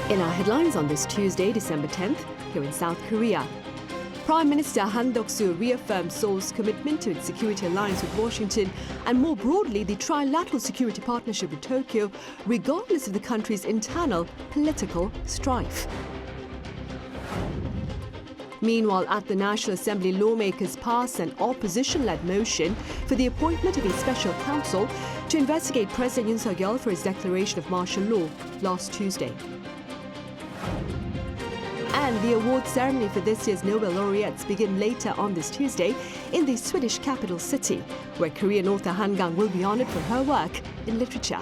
In our headlines on this Tuesday, December 10th, here in South Korea, Prime Minister Han Duck-soo reaffirmed Seoul's commitment to its security alliance with Washington and more broadly the trilateral security partnership with Tokyo, regardless of the country's internal political strife. Meanwhile, at the National Assembly, lawmakers passed an opposition-led motion for the appointment of a special counsel to investigate President Yoon Suk-yeol for his declaration of martial law last Tuesday. And the award ceremony for this year's Nobel laureates begin later on this Tuesday in the Swedish capital city, where Korean author Han Gang will be honored for her work in literature.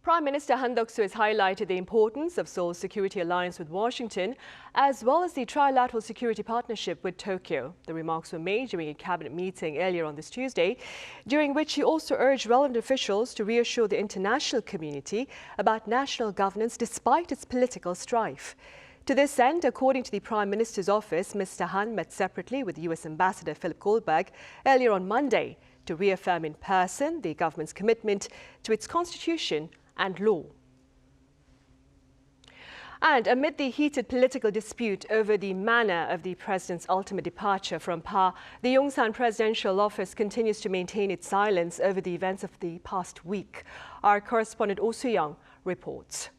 Prime Minister Han Duck-soo has highlighted the importance of Seoul's security alliance with Washington, as well as the trilateral security partnership with Tokyo. The remarks were made during a cabinet meeting earlier on this Tuesday, during which he also urged relevant officials to reassure the international community about national governance despite its political strife. To this end, according to the Prime Minister's office, Mr. Han met separately with U.S. Ambassador Philip Goldberg earlier on Monday to reaffirm in person the government's commitment to its constitution and law. And amid the heated political dispute over the manner of the president's ultimate departure from power, the Yongsan presidential office continues to maintain its silence over the events of the past week. Our correspondent Oh Soo-young reports.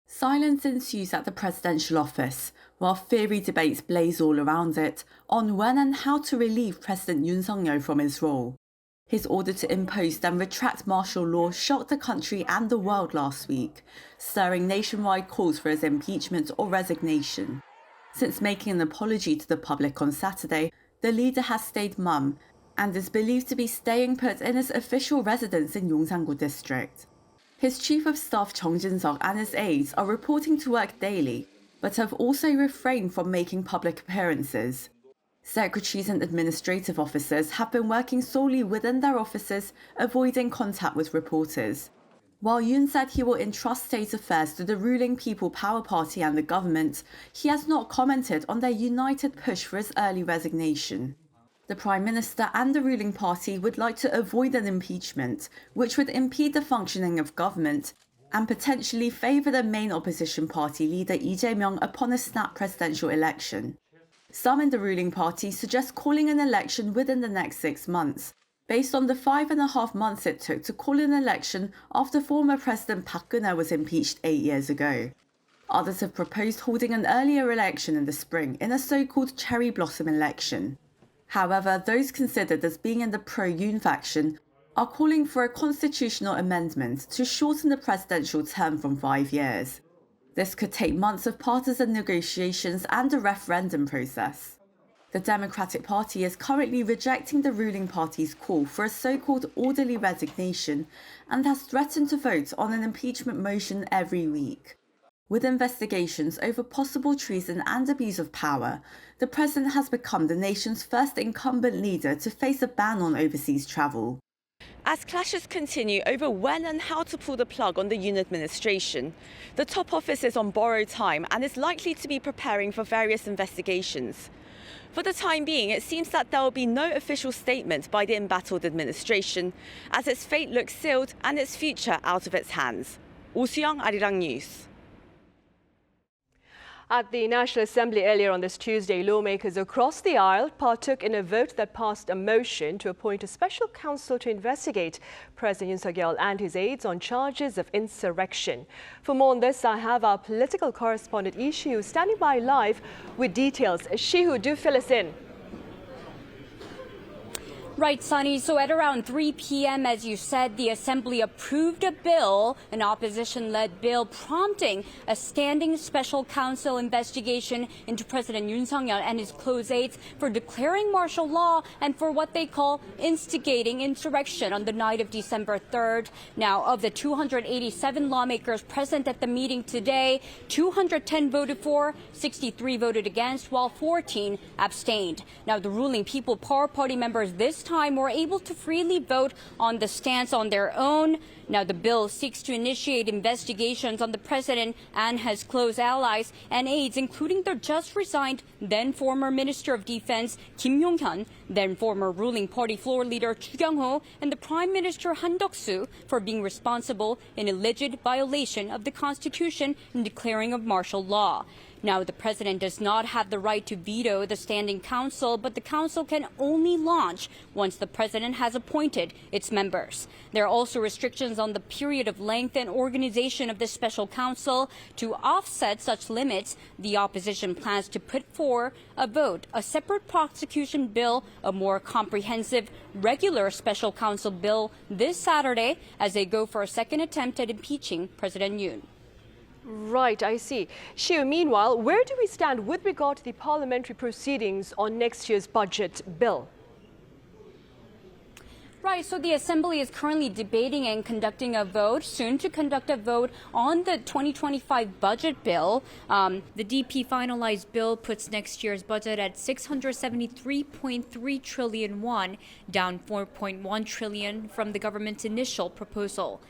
Silence ensues at the presidential office, while fiery debates blaze all around it on when and how to relieve President Yoon Suk-yeol from his role. His order to impose and retract martial law shocked the country and the world last week, stirring nationwide calls for his impeachment or resignation. Since making an apology to the public on Saturday, the leader has stayed mum and is believed to be staying put in his official residence in Yongsan-gu district. His chief of staff Chung Jin-seok and his aides are reporting to work daily, but have also refrained from making public appearances. Secretaries and administrative officers have been working solely within their offices, avoiding contact with reporters. While Yoon said he will entrust state affairs to the ruling People Power Party and the government, he has not commented on their united push for his early resignation. The Prime Minister and the ruling party would like to avoid an impeachment, which would impede the functioning of government and potentially favour the main opposition party leader Lee Jae-myung upon a snap presidential election. Some in the ruling party suggest calling an election within the next 6 months, based on the 5.5 months it took to call an election after former President Park Geun-hye was impeached 8 years ago. Others have proposed holding an earlier election in the spring in a so-called cherry blossom election. However, those considered as being in the pro-Yoon faction are calling for a constitutional amendment to shorten the presidential term from 5 years. This could take months of partisan negotiations and a referendum process. The Democratic Party is currently rejecting the ruling party's call for a so-called orderly resignation and has threatened to vote on an impeachment motion every week. With investigations over possible treason and abuse of power, the president has become the nation's first incumbent leader to face a ban on overseas travel. As clashes continue over when and how to pull the plug on the Yoon administration, the top office is on borrowed time and is likely to be preparing for various investigations. For the time being, it seems that there will be no official statement by the embattled administration, as its fate looks sealed and its future out of its hands. Oh Soo-young, Arirang News. At the National Assembly earlier on this Tuesday, lawmakers across the aisle partook in a vote that passed a motion to appoint a special counsel to investigate President Yoon Suk-yeol and his aides on charges of insurrection. For more on this, I have our political correspondent Lee Shi-hu standing by live with details. Shi-hu, do fill us in. Right, Sunny. So at around 3 p.m., as you said, the Assembly approved a bill, an opposition-led bill prompting a standing special counsel investigation into President Yoon Suk-yeol and his close aides for declaring martial law and for what they call instigating insurrection on the night of December 3rd. Now, of the 287 lawmakers present at the meeting today, 210 voted for, 63 voted against, while 14 abstained. Now, the ruling People Power Party members this time were able to freely vote on the stance on their own. Now, the bill seeks to initiate investigations on the president and his close allies and aides, including the just resigned then former Minister of Defense Kim Yong-hyun, then former ruling party floor leader Chu Kyung-ho, and the Prime Minister Han Duck-soo for being responsible in alleged violation of the Constitution in declaring of martial law. Now, the president does not have the right to veto the standing council, but the council can only launch once the president has appointed its members. There are also restrictions on the period of length and organization of the special council. To offset such limits, the opposition plans to put for a vote a separate prosecution bill, a more comprehensive regular special counsel bill this Saturday as they go for a second attempt at impeaching President Yoon. Right, I see. Shiu, meanwhile, where do we stand with regard to the parliamentary proceedings on next year's budget bill? Right, so the Assembly is currently debating and conducting a vote, soon to conduct a vote on the 2025 budget bill. The DP finalized bill puts next year's budget at 673.3 trillion won, down 4.1 trillion from the government's initial proposal.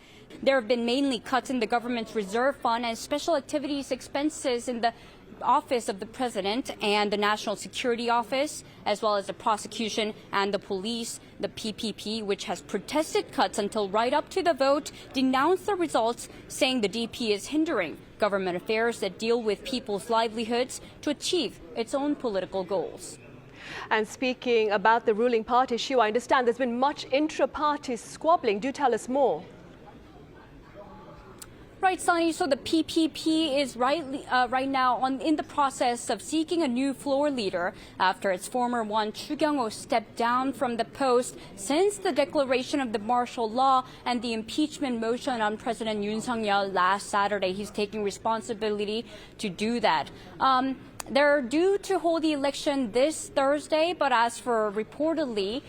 There have been mainly cuts in the government's reserve fund and special activities expenses in the Office of the President and the National Security Office, as well as the prosecution and the police. The PPP, which has protested cuts until right up to the vote, denounced the results, saying the DP is hindering government affairs that deal with people's livelihoods to achieve its own political goals. And speaking about the ruling party, Shiu, I understand there's been much intra-party squabbling. Do tell us more. Right, Sunny. So the PPP is right now in the process of seeking a new floor leader after its former one, Chu Kyung-ho, stepped down from the post since the declaration of the martial law and the impeachment motion on President Yoon Suk-yeol last Saturday. He's taking responsibility to do that. They're due to hold the election this Thursday, but as for reportedly,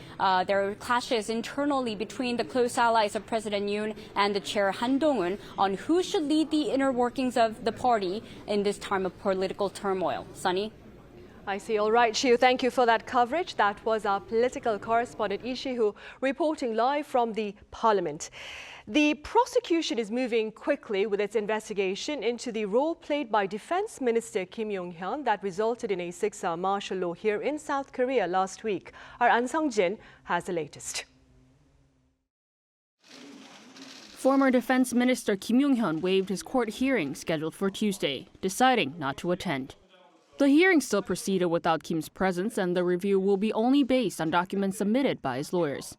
there are clashes internally between the close allies of President Yoon and the chair Han Dong-un on who should lead the inner workings of the party in this time of political turmoil. Sunny? I see. All right, Shiu, thank you for that coverage. That was our political correspondent, Lee Shi-hu, reporting live from the Parliament. The prosecution is moving quickly with its investigation into the role played by Defense Minister Kim Yong-hyun that resulted in a 6-hour martial law here in South Korea last week. Our An Sung-jin has the latest. Former Defense Minister Kim Yong-hyun waived his court hearing scheduled for Tuesday, deciding not to attend. The hearing still proceeded without Kim's presence, and the review will be only based on documents submitted by his lawyers.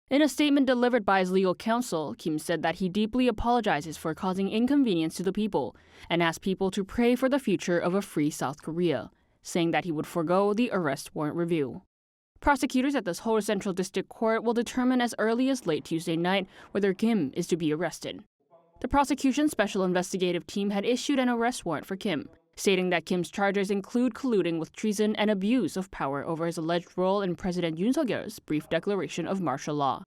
In a statement delivered by his legal counsel, Kim said that he deeply apologizes for causing inconvenience to the people and asked people to pray for the future of a free South Korea, saying that he would forgo the arrest warrant review. Prosecutors at the Seoul Central District Court will determine as early as late Tuesday night whether Kim is to be arrested. The prosecution's special investigative team had issued an arrest warrant for Kim, stating that Kim's charges include colluding with treason and abuse of power over his alleged role in President Yoon Suk-yeol's brief declaration of martial law.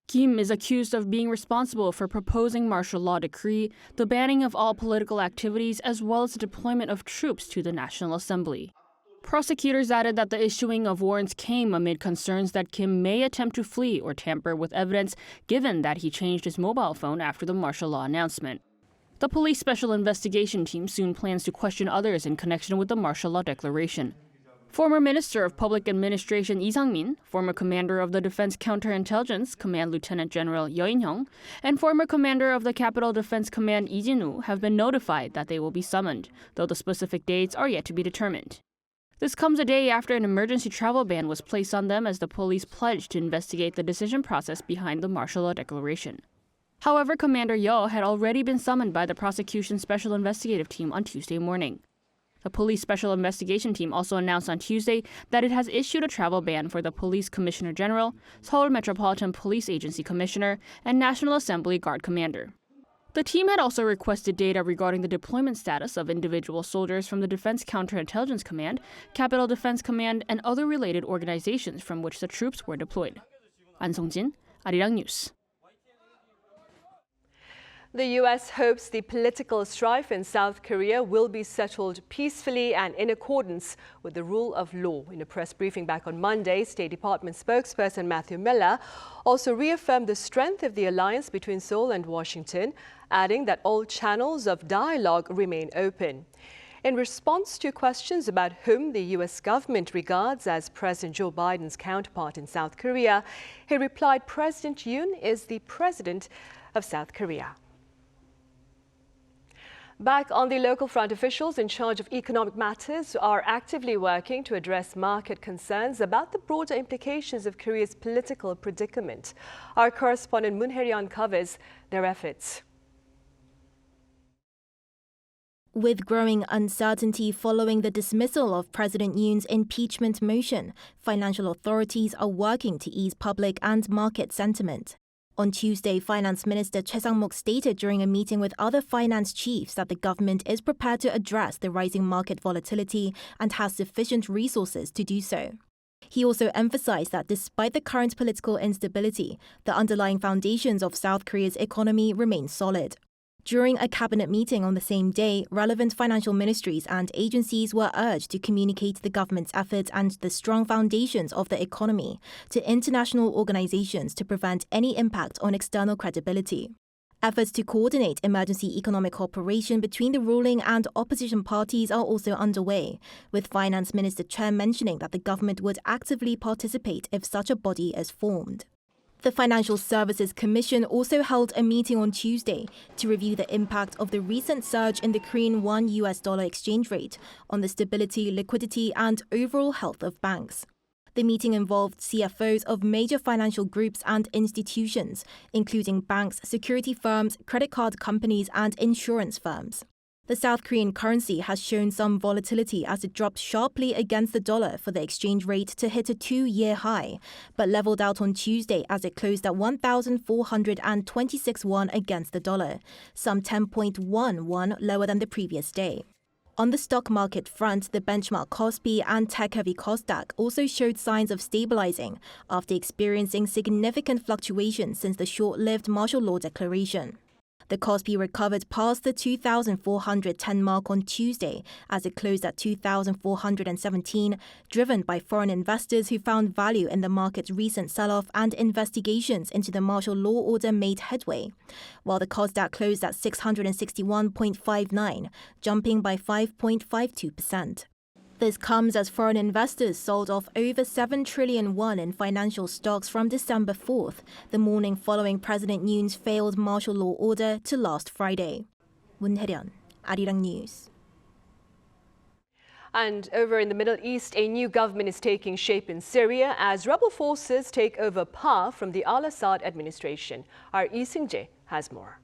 Kim is accused of being responsible for proposing martial law decree, the banning of all political activities, as well as the deployment of troops to the National Assembly. Prosecutors added that the issuing of warrants came amid concerns that Kim may attempt to flee or tamper with evidence, given that he changed his mobile phone after the martial law announcement. The police special investigation team soon plans to question others in connection with the martial law declaration. Former Minister of Public Administration Lee Sang-min, former commander of the Defense Counterintelligence Command Lieutenant General Yeo In-hyung, and former commander of the Capital Defense Command Lee Jin-woo have been notified that they will be summoned, though the specific dates are yet to be determined. This comes a day after an emergency travel ban was placed on them as the police pledged to investigate the decision process behind the martial law declaration. However, Commander Yeo had already been summoned by the prosecution's special investigative team on Tuesday morning. The police special investigation team also announced on Tuesday that it has issued a travel ban for the Police Commissioner General, Seoul Metropolitan Police Agency Commissioner, and National Assembly Guard Commander. The team had also requested data regarding the deployment status of individual soldiers from the Defense Counterintelligence Command, Capital Defense Command, and other related organizations from which the troops were deployed. An Sung-jin, Arirang News. The U.S. hopes the political strife in South Korea will be settled peacefully and in accordance with the rule of law. In a press briefing back on Monday, State Department spokesperson Matthew Miller also reaffirmed the strength of the alliance between Seoul and Washington, adding that all channels of dialogue remain open. In response to questions about whom the U.S. government regards as President Joe Biden's counterpart in South Korea, he replied President Yoon is the president of South Korea. Back on the local front, officials in charge of economic matters are actively working to address market concerns about the broader implications of Korea's political predicament. Our correspondent Moon Hae-ryun covers their efforts. With growing uncertainty following the dismissal of President Yoon's impeachment motion, financial authorities are working to ease public and market sentiment. On Tuesday, Finance Minister Choi Sang-mok stated during a meeting with other finance chiefs that the government is prepared to address the rising market volatility and has sufficient resources to do so. He also emphasized that despite the current political instability, the underlying foundations of South Korea's economy remain solid. During a cabinet meeting on the same day, relevant financial ministries and agencies were urged to communicate the government's efforts and the strong foundations of the economy to international organizations to prevent any impact on external credibility. Efforts to coordinate emergency economic cooperation between the ruling and opposition parties are also underway, with Finance Minister Choi mentioning that the government would actively participate if such a body is formed. The Financial Services Commission also held a meeting on Tuesday to review the impact of the recent surge in the Korean won-US dollar exchange rate on the stability, liquidity, and overall health of banks. The meeting involved CFOs of major financial groups and institutions, including banks, security firms, credit card companies, and insurance firms. The South Korean currency has shown some volatility as it dropped sharply against the dollar for the exchange rate to hit a 2-year high, but leveled out on Tuesday as it closed at 1,426 won against the dollar, some 10.1 won lower than the previous day. On the stock market front, the benchmark KOSPI and tech-heavy KOSDAQ also showed signs of stabilizing after experiencing significant fluctuations since the short-lived martial law declaration. The KOSPI recovered past the 2,410 mark on Tuesday as it closed at 2,417, driven by foreign investors who found value in the market's recent sell-off and investigations into the martial law order made headway, while the KOSDAQ closed at 661.59, jumping by 5.52%. This comes as foreign investors sold off over 7 trillion won in financial stocks from December 4th, the morning following President Yoon's failed martial law order to last Friday. Moon Hae-ryun, Arirang News. And over in the Middle East, a new government is taking shape in Syria as rebel forces take over power from the al-Assad administration. Our Lee Seung-jae has more.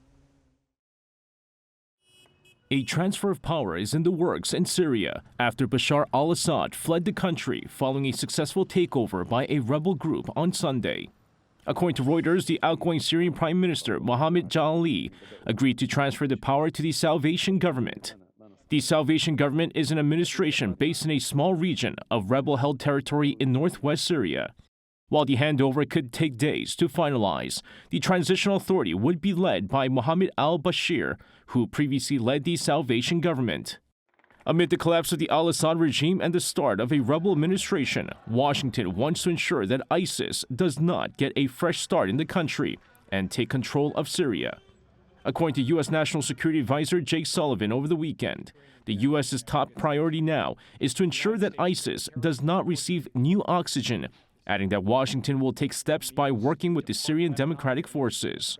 A transfer of power is in the works in Syria after Bashar al-Assad fled the country following a successful takeover by a rebel group on Sunday. According to Reuters, the outgoing Syrian Prime Minister Mohammed Jalali agreed to transfer the power to the Salvation Government. The Salvation Government is an administration based in a small region of rebel-held territory in northwest Syria. While the handover could take days to finalize, the transitional authority would be led by Mohammed al-Bashir, who previously led the Salvation Government. Amid the collapse of the al-Assad regime and the start of a rebel administration, Washington wants to ensure that ISIS does not get a fresh start in the country and take control of Syria. According to U.S. National Security Advisor Jake Sullivan over the weekend, the U.S.'s top priority now is to ensure that ISIS does not receive new oxygen, adding that Washington will take steps by working with the Syrian Democratic Forces.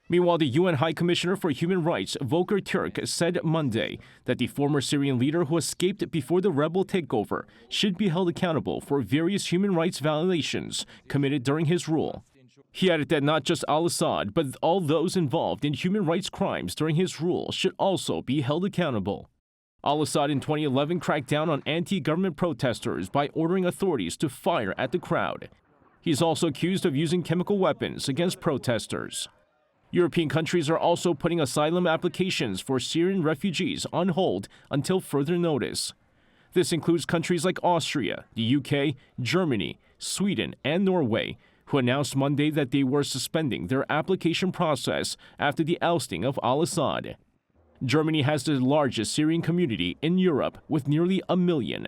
Meanwhile, the UN High Commissioner for Human Rights, Volker Turk, said Monday that the former Syrian leader who escaped before the rebel takeover should be held accountable for various human rights violations committed during his rule. He added that not just al-Assad, but all those involved in human rights crimes during his rule should also be held accountable. Al-Assad in 2011 cracked down on anti-government protesters by ordering authorities to fire at the crowd. He is also accused of using chemical weapons against protesters. European countries are also putting asylum applications for Syrian refugees on hold until further notice. This includes countries like Austria, the UK, Germany, Sweden, and Norway, who announced Monday that they were suspending their application process after the ousting of al-Assad. Germany has the largest Syrian community in Europe with nearly 1 million.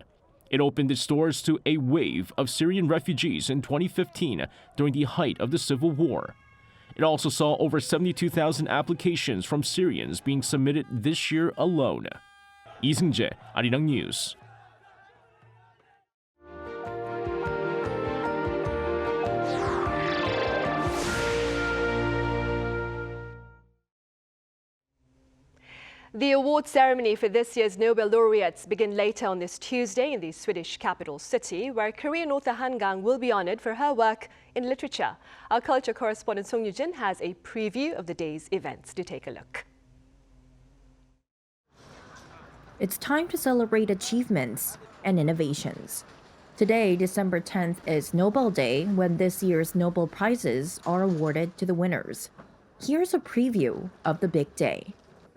It opened its doors to a wave of Syrian refugees in 2015 during the height of the civil war. It also saw over 72,000 applications from Syrians being submitted this year alone. Lee Seung-jae, Arirang News. The award ceremony for this year's Nobel laureates begin later on this Tuesday in the Swedish capital city, where Korean author Han Gang will be honored for her work in literature. Our culture correspondent Song Yoo-jin has a preview of the day's events. Do take a look. It's time to celebrate achievements and innovations. Today, December 10th, is Nobel Day, when this year's Nobel Prizes are awarded to the winners. Here's a preview of the big day.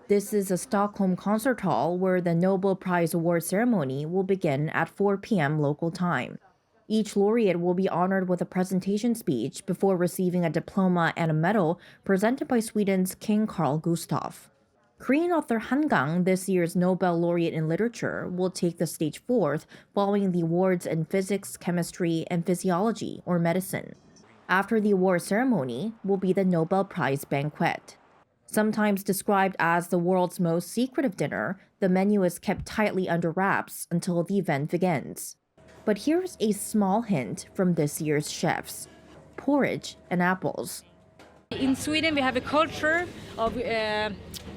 This is a Stockholm concert hall where the Nobel Prize award ceremony will begin at 4 p.m. local time. Each laureate will be honored with a presentation speech before receiving a diploma and a medal presented by Sweden's King Carl Gustaf. Korean author Han Gang, this year's Nobel laureate in literature, will take the stage fourth following the awards in physics, chemistry, and physiology or medicine. After the award ceremony will be the Nobel Prize banquet. Sometimes described as the world's most secretive dinner, the menu is kept tightly under wraps until the event begins. But here's a small hint from this year's chefs: porridge and apples. In Sweden, we have a culture of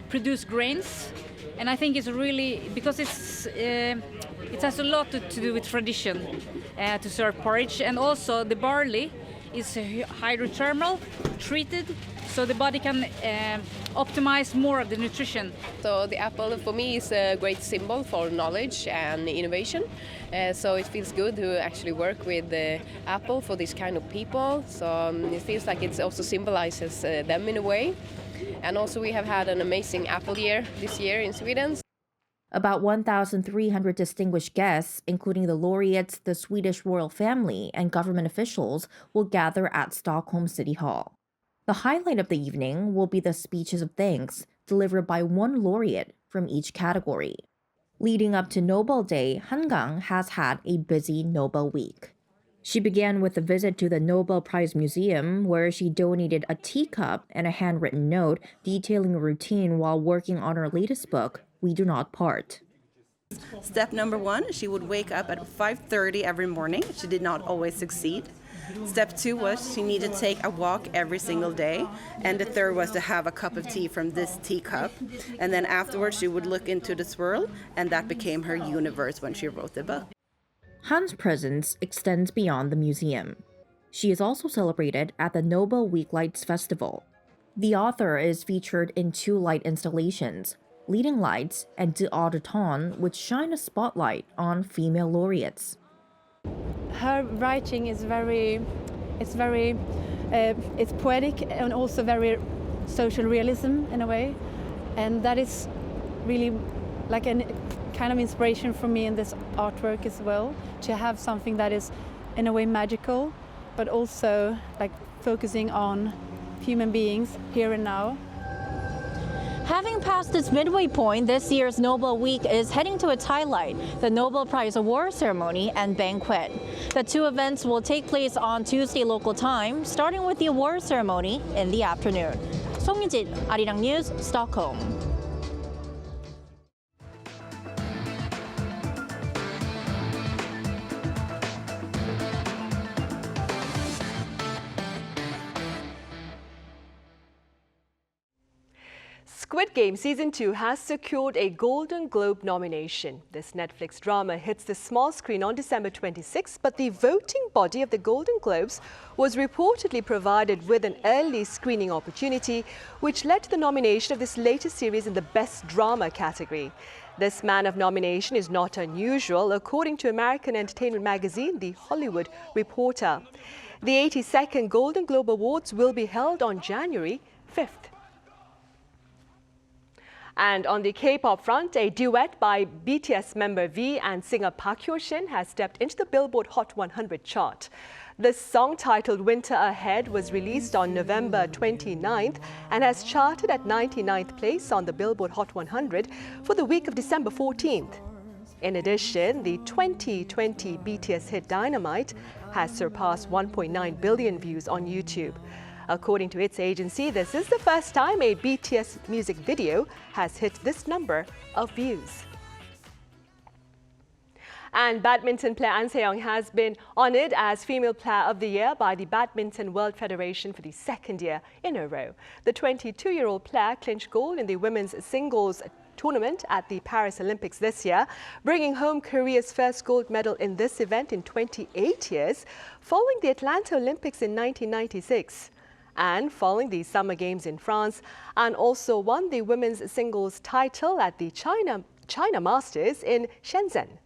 produce grains, and I think it's really because it has a lot to do with tradition to serve porridge, and also the barley is hydrothermal treated, so the body can optimize more of the nutrition. So the apple for me is a great symbol for knowledge and innovation. So it feels good to actually work with the apple for this kind of people. So it feels like it also symbolizes them in a way. And also we have had an amazing apple year this year in Sweden. About 1,300 distinguished guests, including the laureates, the Swedish royal family, and government officials, will gather at Stockholm City Hall. The highlight of the evening will be the speeches of thanks delivered by one laureate from each category. Leading up to Nobel Day, Han Gang has had a busy Nobel week. She began with a visit to the Nobel Prize Museum, where she donated a teacup and a handwritten note detailing a routine while working on her latest book, We Do Not Part. Step number 1, she would wake up at 5:30 every morning. She did not always succeed. Step 2 was she needed to take a walk every single day. And the third was to have a cup of tea from this teacup. And then afterwards she would look into the swirl, and that became her universe when she wrote the book. Han's presence extends beyond the museum. She is also celebrated at the Nobel Week Lights Festival. The author is featured in 2 light installations, Leading Lights and duet, which shine a spotlight on female laureates. Her writing is it's poetic and also very social realism in a way, and that is really like a kind of inspiration for me in this artwork as well, to have something that is in a way magical, but also like focusing on human beings here and now. Having passed its midway point, this year's Nobel Week is heading to its highlight, the Nobel Prize award ceremony and banquet. The 2 events will take place on Tuesday local time, starting with the award ceremony in the afternoon. Song Yoo-jin, Arirang News, Stockholm. Squid Game Season 2 has secured a Golden Globe nomination. This Netflix drama hits the small screen on December 26, but the voting body of the Golden Globes was reportedly provided with an early screening opportunity, which led to the nomination of this latest series in the Best Drama category. This man of nomination is not unusual, according to American entertainment magazine The Hollywood Reporter. The 82nd Golden Globe Awards will be held on January 5th. And on the K-pop front, a duet by BTS member V and singer Park Hyo-shin has stepped into the Billboard Hot 100 chart. The song titled Winter Ahead was released on November 29th and has charted at 99th place on the Billboard Hot 100 for the week of December 14th. In addition, the 2020 BTS hit Dynamite has surpassed 1.9 billion views on YouTube. According to its agency, this is the first time a BTS music video has hit this number of views. And badminton player An Se-young has been honored as Female Player of the Year by the Badminton World Federation for the second year in a row. The 22-year-old player clinched gold in the women's singles tournament at the Paris Olympics this year, bringing home Korea's first gold medal in this event in 28 years, following the Atlanta Olympics in 1996. And following the Summer Games in France, and also won the women's singles title at the China Masters in Shenzhen.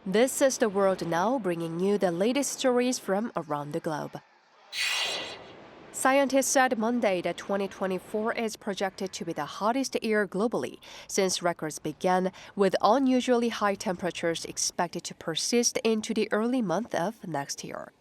This is The World Now, bringing you the latest stories from around the globe. Scientists said Monday that 2024 is projected to be the hottest year globally since records began, with unusually high temperatures expected to persist into the early month of next year.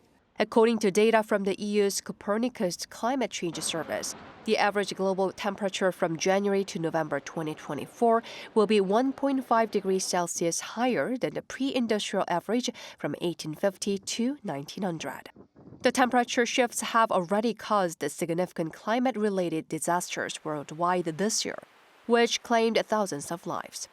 According to data from the EU's Copernicus Climate Change Service, the average global temperature from January to November 2024 will be 1.5 degrees Celsius higher than the pre-industrial average from 1850 to 1900. The temperature shifts have already caused significant climate-related disasters worldwide this year, which claimed thousands of lives.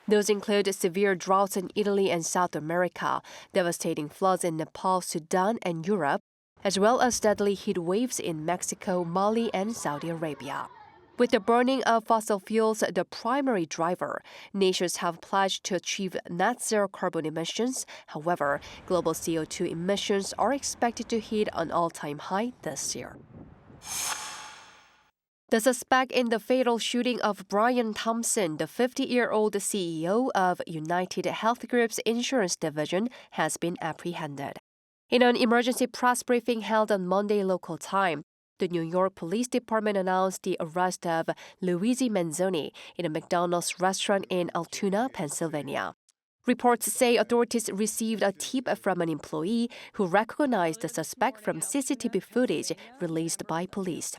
Those include severe droughts in Italy and South America, devastating floods in Nepal, Sudan, and Europe, as well as deadly heat waves in Mexico, Mali, and Saudi Arabia. With the burning of fossil fuels the primary driver, nations have pledged to achieve net zero carbon emissions. However, global CO2 emissions are expected to hit an all-time high this year. The suspect in the fatal shooting of Brian Thompson, the 50-year-old CEO of United Health Group's insurance division, has been apprehended. In an emergency press briefing held on Monday local time, the New York Police Department announced the arrest of Luigi Manzoni in a McDonald's restaurant in Altoona, Pennsylvania. Reports say authorities received a tip from an employee who recognized the suspect from CCTV footage released by police.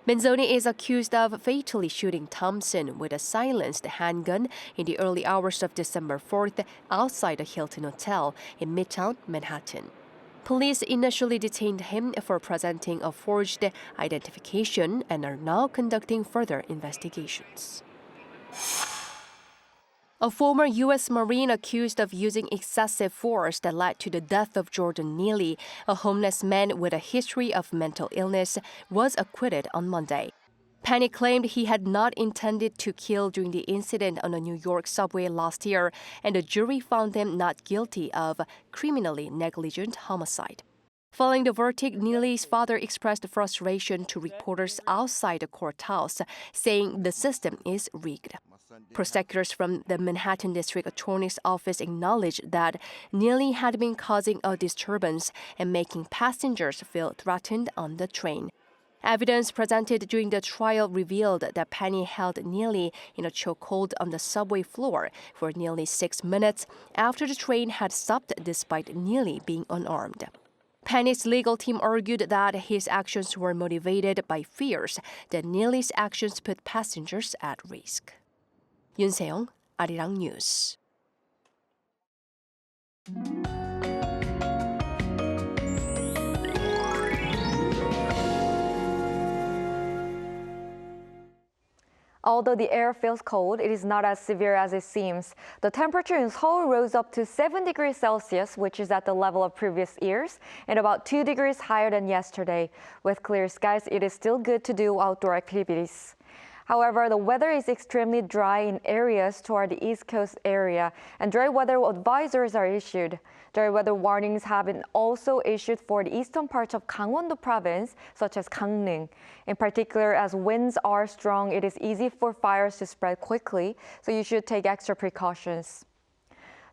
Manzoni is accused of fatally shooting Thompson with a silenced handgun in the early hours of December 4th outside a Hilton Hotel in Midtown Manhattan. Police initially detained him for presenting a forged identification and are now conducting further investigations. A former U.S. Marine accused of using excessive force that led to the death of Jordan Neely, a homeless man with a history of mental illness, was acquitted on Monday. Penny claimed he had not intended to kill during the incident on a New York subway last year, and the jury found him not guilty of criminally negligent homicide. Following the verdict, Neely's father expressed frustration to reporters outside the courthouse, saying the system is rigged. Prosecutors from the Manhattan District Attorney's Office acknowledged that Neely had been causing a disturbance and making passengers feel threatened on the train. Evidence presented during the trial revealed that Penny held Neely in a chokehold on the subway floor for nearly 6 minutes after the train had stopped despite Neely being unarmed. Penny's legal team argued that his actions were motivated by fears that Neely's actions put passengers at risk. Yoon Se-young, Arirang News. Although the air feels cold, it is not as severe as it seems. The temperature in Seoul rose up to 7 degrees Celsius, which is at the level of previous years, and about 2 degrees higher than yesterday. With clear skies, it is still good to do outdoor activities. However, the weather is extremely dry in areas toward the East Coast area, and dry weather advisories are issued. Dry weather warnings have been also issued for the eastern parts of Gangwon-do province, such as Gangneung. In particular, as winds are strong, it is easy for fires to spread quickly, so you should take extra precautions.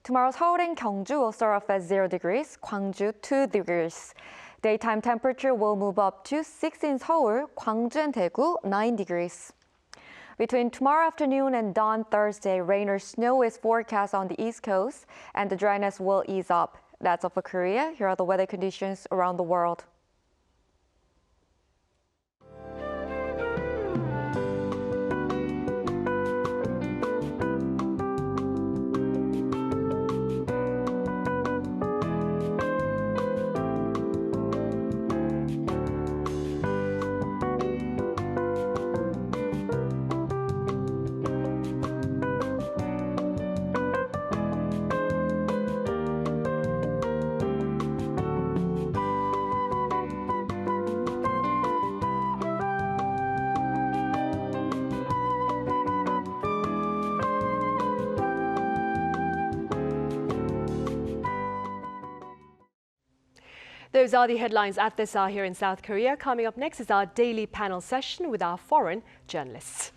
Tomorrow, Seoul and Gyeongju will start off at 0 degrees, Gwangju 2 degrees. Daytime temperature will move up to 6 in Seoul, Gwangju and Daegu 9 degrees. Between tomorrow afternoon and dawn Thursday, rain or snow is forecast on the East Coast, and the dryness will ease up. That's all for Korea. Here are the weather conditions around the world. Those are the headlines at this hour here in South Korea. Coming up next is our daily panel session with our foreign journalists.